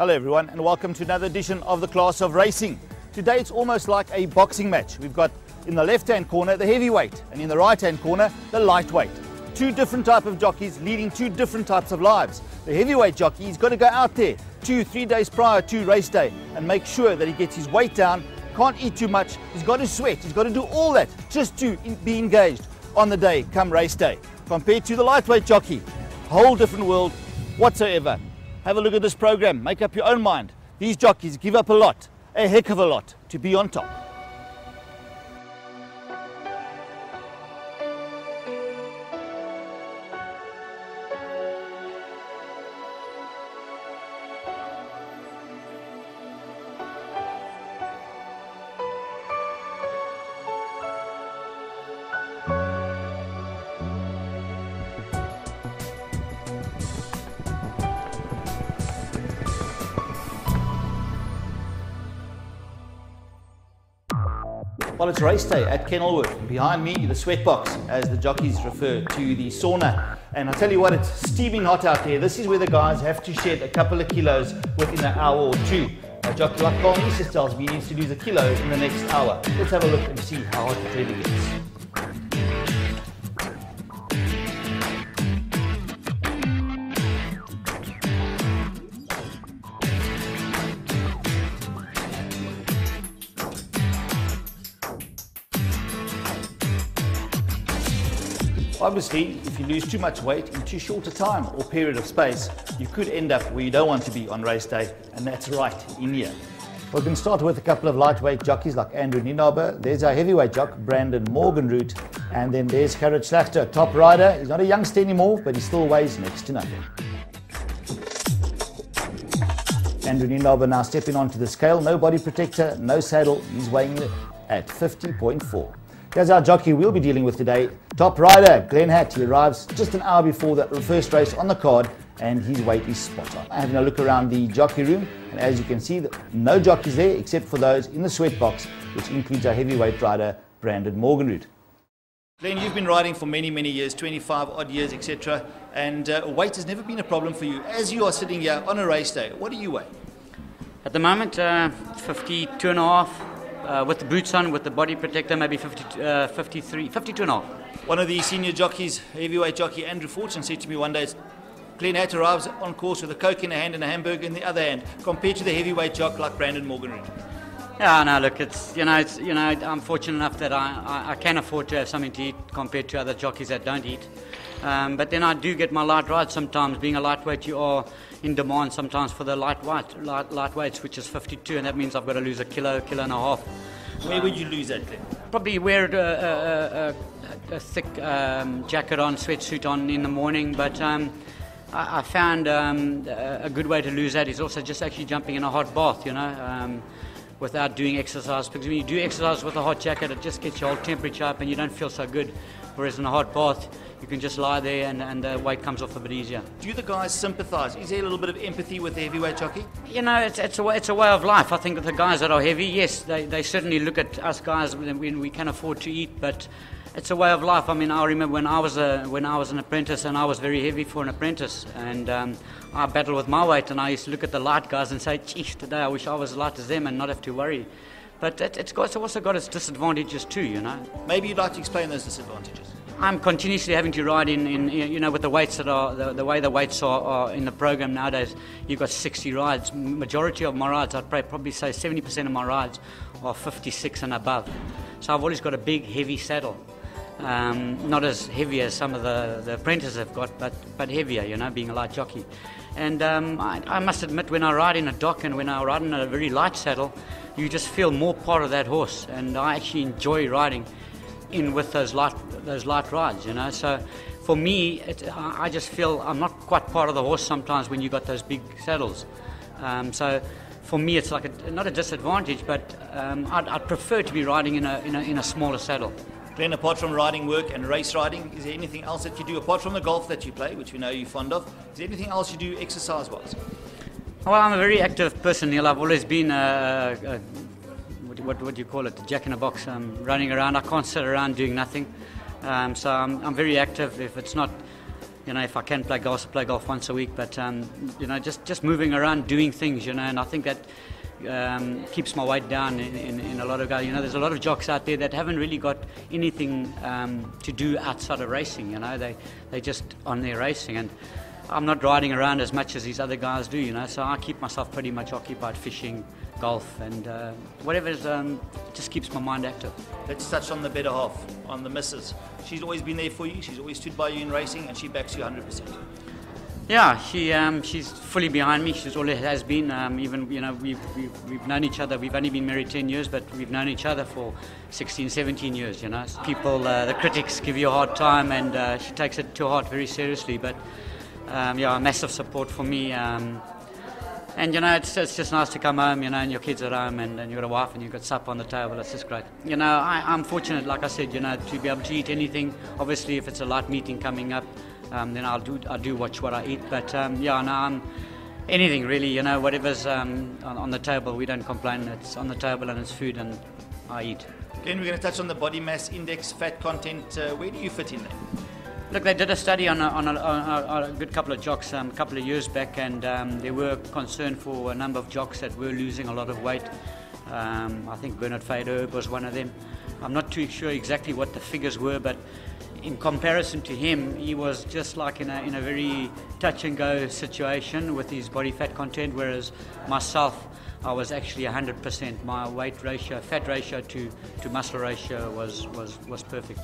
Hello everyone and welcome to another edition of the Class of Racing. Today it's almost like a boxing match. We've got in the left hand corner the heavyweight and in the right hand corner the lightweight. Two different types of jockeys leading two different types of lives. The heavyweight jockey, he's got to go out there 2-3 days prior to race day and make sure that he gets his weight down, can't eat too much, he's got to sweat, he's got to do all that just to be engaged on the day come race day. Compared to the lightweight jockey, whole different world whatsoever. Have a look at this program, make up your own mind. These jockeys give up a lot, a heck of a lot, to be on top. Well, it's race day at Kenilworth. Behind me, the sweat box, as the jockeys refer to the sauna. And I tell you what, it's steaming hot out there. This is where the guys have to shed a couple of kilos within an hour or two. A jockey like Carl Nieses tells me he needs to lose a kilo in the next hour. Let's have a look and see how hot it really gets. Obviously, if you lose too much weight in too short a time or period of space, you could end up where you don't want to be on race day, and that's right in here. We can start with a couple of lightweight jockeys like Andrew Nienaber. There's our heavyweight jock, Brandon Morgenroot, and then there's Gerrit Slachter, top rider. He's not a youngster anymore, but he still weighs next to nothing. Andrew Nienaber now stepping onto the scale, no body protector, no saddle. He's weighing at 50.4. Here's our jockey we'll be dealing with today, top rider Glenn Hatt. He arrives just an hour before the first race on the card and his weight is spot on. Having a look around the jockey room, and as you can see, no jockeys there except for those in the sweat box, which includes our heavyweight rider Brandon Morgenroot. Glenn, you've been riding for many years, 25 odd years, etc., and weight has never been a problem for you. As you are sitting here on a race day, what do you weigh? At the moment, 52 and a half. With the boots on, with the body protector, maybe 52 and a half. One of the senior jockeys, heavyweight jockey Andrew Fortune, said to me one day, Glenn Hatt arrives on course with a Coke in a hand and a hamburger in the other hand, compared to the heavyweight jock like Brandon Morgenroot. Yeah, no, look, I'm fortunate enough that I can afford to have something to eat compared to other jockeys that don't eat. But then I do get my light ride sometimes. Being a lightweight, you are in demand sometimes for the lightweights, which is 52, and that means I've got to lose a kilo and a half. Where would you lose that then? Probably wear a thick jacket on, sweatsuit on in the morning, but I found a good way to lose that is also just actually jumping in a hot bath, without doing exercise, because when you do exercise with a hot jacket, it just gets your whole temperature up and you don't feel so good. Whereas in a hot bath, you can just lie there and the weight comes off a bit easier. Do the guys sympathise? Is there a little bit of empathy with the heavyweight jockey? It's a way of life. I think that the guys that are heavy, yes, they certainly look at us guys when we can afford to eat, but it's a way of life. I mean, I remember when I was an apprentice and I was very heavy for an apprentice, and I battled with my weight, and I used to look at the light guys and say, geez, today I wish I was as light as them and not have to worry. But it's also got its disadvantages too, Maybe you'd like to explain those disadvantages. I'm continuously having to ride in with the weights that are the way the weights are in the program nowadays. You've got 60 rides. Majority of my rides, I'd probably say 70% of my rides are 56 and above. So I've always got a big, heavy saddle. Not as heavy as some of the apprentices have got, but heavier, being a light jockey. And I must admit, when I ride in a dock and when I ride in a very light saddle, you just feel more part of that horse, and I actually enjoy riding in with those light rides, So for me, I just feel I'm not quite part of the horse sometimes when you got those big saddles. So for me, it's like not a disadvantage, but I'd prefer to be riding in a smaller saddle. Glenn, apart from riding work and race riding, is there anything else that you do apart from the golf that you play, which we know you're fond of? Is there anything else you do exercise-wise? Well, I'm a very active person, Neil. I've always been what do you call it? Jack in a box. Running around. I can't sit around doing nothing. So I'm very active. If it's not you know, if I can play golf, I play golf once a week. But you know, just moving around, doing things, you know, and I think that keeps my weight down in a lot of guys. You know, there's a lot of jocks out there that haven't really got anything to do outside of racing. You know, they just on their racing, and I'm not riding around as much as these other guys do. You know, so I keep myself pretty much occupied fishing, golf, and whatever just keeps my mind active. Let's touch on the better half, on the missus. She's always been there for you. She's always stood by you in racing, and she backs you 100%. Yeah, she's fully behind me. She's always has been. Even, you know, we've known each other. We've only been married 10 years, but we've known each other for 16, 17 years. You know, people, the critics give you a hard time, and she takes it to heart very seriously. But yeah, massive support for me. And you know, it's just nice to come home, you know, and your kids are home, and you've got a wife, and you've got supper on the table. It's just great. You know, I'm fortunate, like I said, you know, to be able to eat anything. Obviously, if it's a light meeting coming up, then I do watch what I eat. But yeah, no, I'm anything really. You know, whatever's on the table, we don't complain. It's on the table and it's food, and I eat. Then we're going to touch on the body mass index, fat content. Where do you fit in there? Look, they did a study on a good couple of jocks a couple of years back, and they were concerned for a number of jocks that were losing a lot of weight. I think Bernard Fader was one of them. I'm not too sure exactly what the figures were, but in comparison to him, he was just like in a very touch and go situation with his body fat content, whereas myself, I was actually 100%. My weight ratio, fat ratio to muscle ratio was perfect.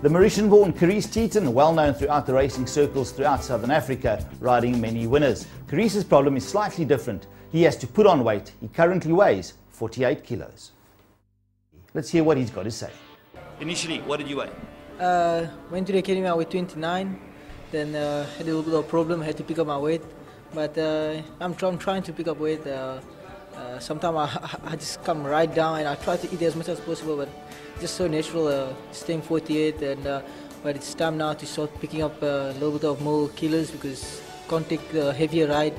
The Mauritian-born Carice Teeton, well known throughout the racing circles throughout Southern Africa, riding many winners. Carice's problem is slightly different. He has to put on weight. He currently weighs 48 kilos. Let's hear what he's got to say. Initially, what did you weigh? Went to the academy, I weighed 29. Then had a little bit of a problem, had to pick up my weight. But I'm trying to pick up weight. Sometimes I just come right down, and I try to eat as much as possible, but just so natural, staying 48, and but it's time now to start picking up a little bit of more kilos, because can't take the heavier ride.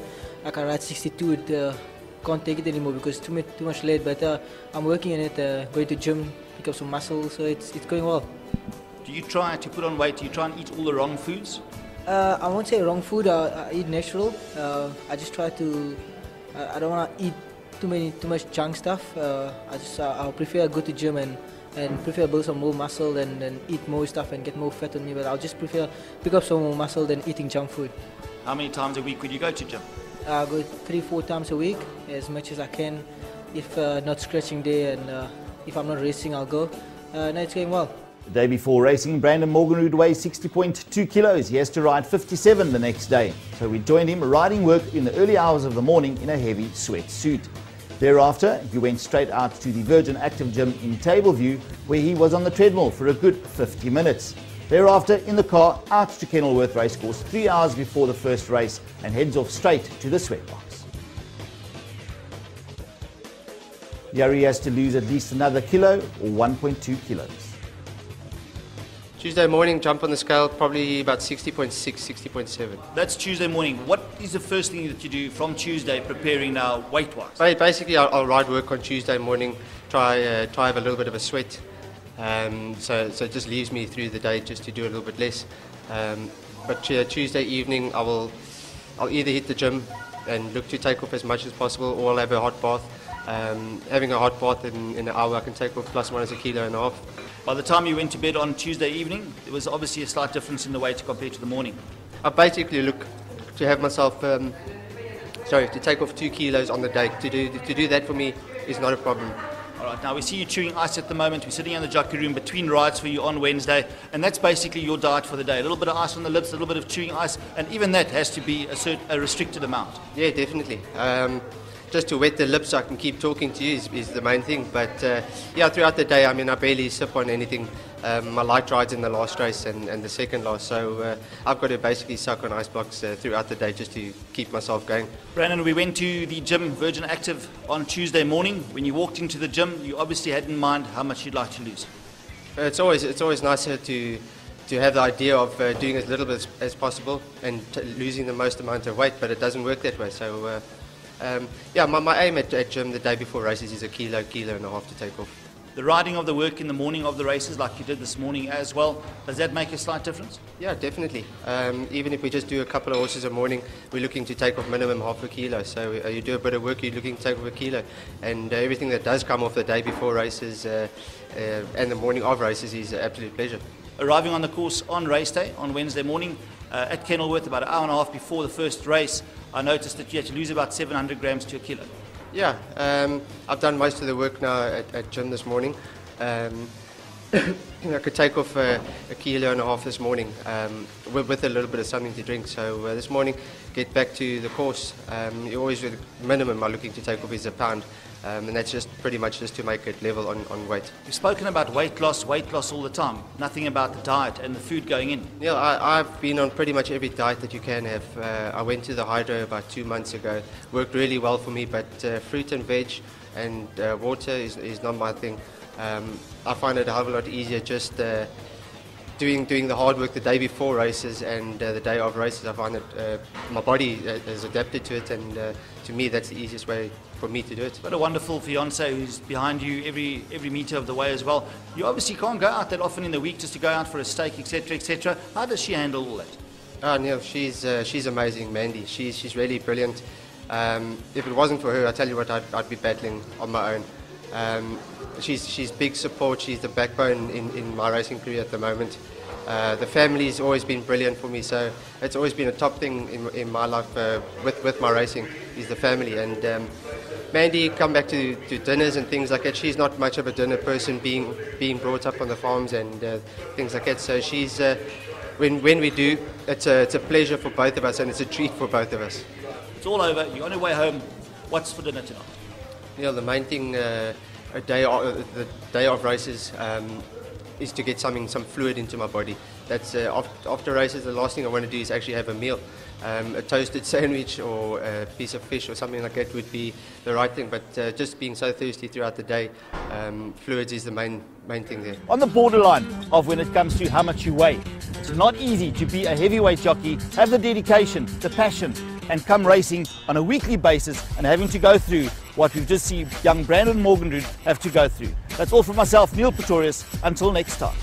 Like I ride 62, it can't take it anymore because too much weight. But I'm working on it, going to gym, pick up some muscle, so it's going well. Do you try to put on weight? Do you try and eat all the wrong foods? I won't say wrong food. I eat natural. I just try to. I don't want to eat too much junk stuff. I'll prefer go to gym and prefer build some more muscle and eat more stuff and get more fat on me. But I'll just prefer pick up some more muscle than eating junk food. How many times a week would you go to gym? I go 3-4 times a week, as much as I can. If not scratching day, and if I'm not racing, I'll go. No, it's going well. The day before racing, Brandon Morganrud weighs 60.2 kilos. He has to ride 57 the next day. So we joined him riding work in the early hours of the morning in a heavy sweatsuit. Thereafter, he went straight out to the Virgin Active Gym in Tableview, where he was on the treadmill for a good 50 minutes. Thereafter, in the car, out to Kenilworth Racecourse 3 hours before the first race, and heads off straight to the sweatbox. Yari has to lose at least another kilo, or 1.2 kilos. Tuesday morning, jump on the scale, probably about 60.6, 60.7. That's Tuesday morning. What is the first thing that you do from Tuesday, preparing now weight-wise? Basically, I'll ride work on Tuesday morning, try have a little bit of a sweat. So it just leaves me through the day just to do a little bit less. But Tuesday evening, I'll either hit the gym and look to take off as much as possible, or I'll have a hot bath. Having a hot bath in an hour, I can take off plus minus 1.5 kilos. By the time you went to bed on Tuesday evening, there was obviously a slight difference in the weight compared to the morning. I basically look to have myself, to take off 2 kilos on the day. To do that for me is not a problem. All right, now we see you chewing ice at the moment. We're sitting in the jockey room between rides for you on Wednesday, and that's basically your diet for the day. A little bit of ice on the lips, a little bit of chewing ice, and even that has to be a restricted amount. Yeah, definitely. Just to wet the lips so I can keep talking to you is the main thing. But yeah, throughout the day, I mean, I barely sip on anything. My light rides in the last race and the second last, so I've got to basically suck on ice blocks throughout the day just to keep myself going. Brandon, we went to the gym, Virgin Active, on Tuesday morning. When you walked into the gym, you obviously had in mind how much you'd like to lose. It's always nicer to have the idea of doing as little bit as possible and losing the most amount of weight, but it doesn't work that way. So yeah, my aim at gym the day before races is 1.5 kilos to take off. the riding of the work in the morning of the races like you did this morning as well, does that make a slight difference? Yeah, definitely. Even if we just do a couple of horses a morning, we're looking to take off minimum half a kilo. So you do a bit of work, you're looking to take off a kilo. And everything that does come off the day before races and the morning of races is an absolute pleasure. Arriving on the course on race day, on Wednesday morning, at Kenilworth, about an hour and a half before the first race, I noticed that you had to lose about 700 grams to a kilo. Yeah, I've done most of the work now at gym this morning. I could take off a kilo and a half this morning with a little bit of something to drink. So this morning, get back to the course. You always, with minimum, I'm looking to take off is a pound. And that's just pretty much just to make it level on weight. You've spoken about weight loss all the time. Nothing about the diet and the food going in. Yeah, I've been on pretty much every diet that you can have. I went to the hydro about 2 months ago. Worked really well for me, but fruit and veg and water is not my thing. I find it a hell of a lot easier just doing the hard work the day before races and the day of races. I find that my body has adapted to it, and to me that's the easiest way for me to do it. Got a wonderful fiance who's behind you every meter of the way as well. You obviously can't go out that often in the week just to go out for a steak, etc., etc. How does she handle all that? Oh, Neil, she's amazing, Mandy. She's really brilliant. If it wasn't for her, I tell you what, I'd be battling on my own. She's big support. She's the backbone in my racing career at the moment. The family's always been brilliant for me, so it's always been a top thing in my life with my racing is the family. And Mandy, come back to dinners and things like that. She's not much of a dinner person, being brought up on the farms and things like that. So she's when we do, it's a pleasure for both of us, and it's a treat for both of us. It's all over. You're on your way home. What's for dinner tonight? Yeah, the main thing the day of races is to get some fluid into my body. That's after races, the last thing I want to do is actually have a meal. A toasted sandwich or a piece of fish or something like that would be the right thing, but just being so thirsty throughout the day, fluids is the main thing there. On the borderline of when it comes to how much you weigh, it's not easy to be a heavyweight jockey, have the dedication, the passion, and come racing on a weekly basis and having to go through what we've just seen young Brandon Morgenrud have to go through. That's all from myself, Neil Pretorius. Until next time.